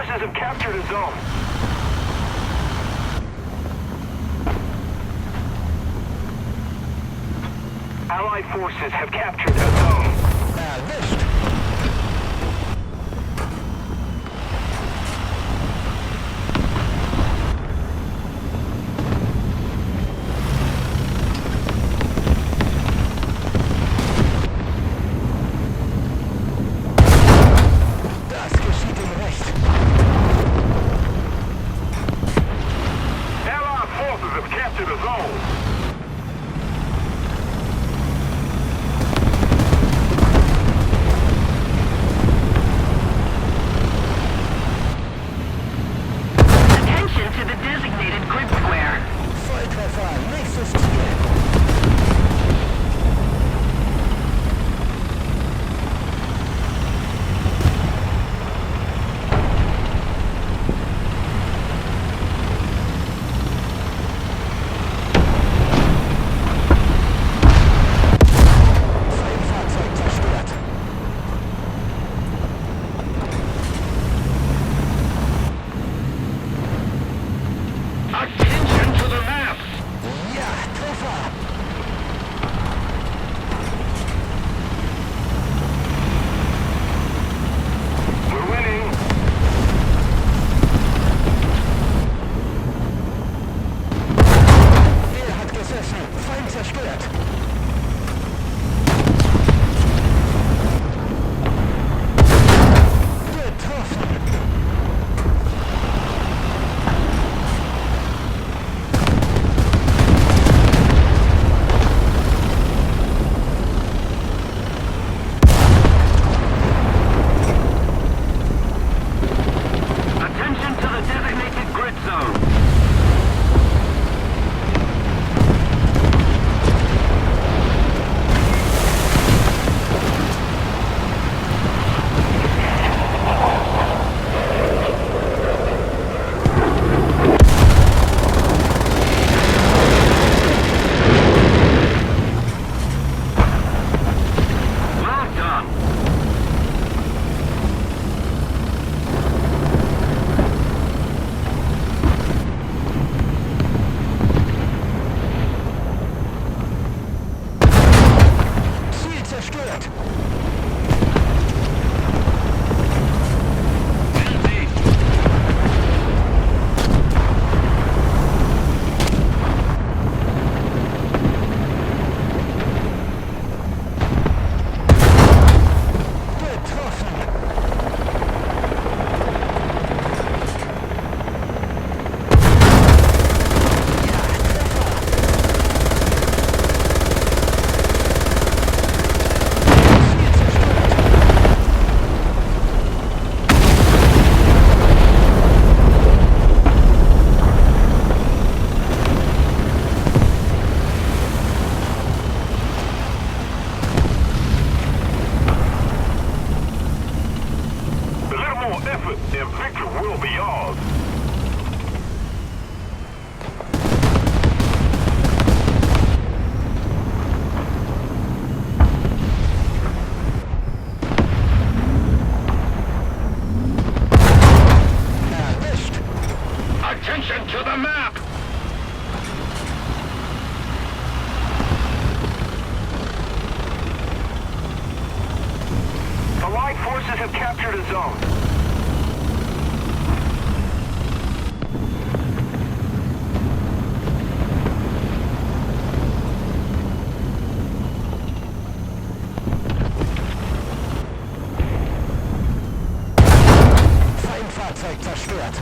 forces have captured a zone. Allied forces have captured a zone. Erwischt! Das geschieht ihm recht. Allied forces have captured a zone. Attention to the designated grid square. Volltreffer, nächstes Ziel. Feindfahrzeug zerstört. Attention to the map! Ja, Treffer! We're winning. Er hat gesessen. Feind zerstört. Getroffen. Attention to the designated grid zone. Well done. Ziel zerstört. Getroffen. A little more effort and victory will be ours. Erwischt. Attention to the map! Allied forces have captured a zone. Feindfahrzeug zerstört.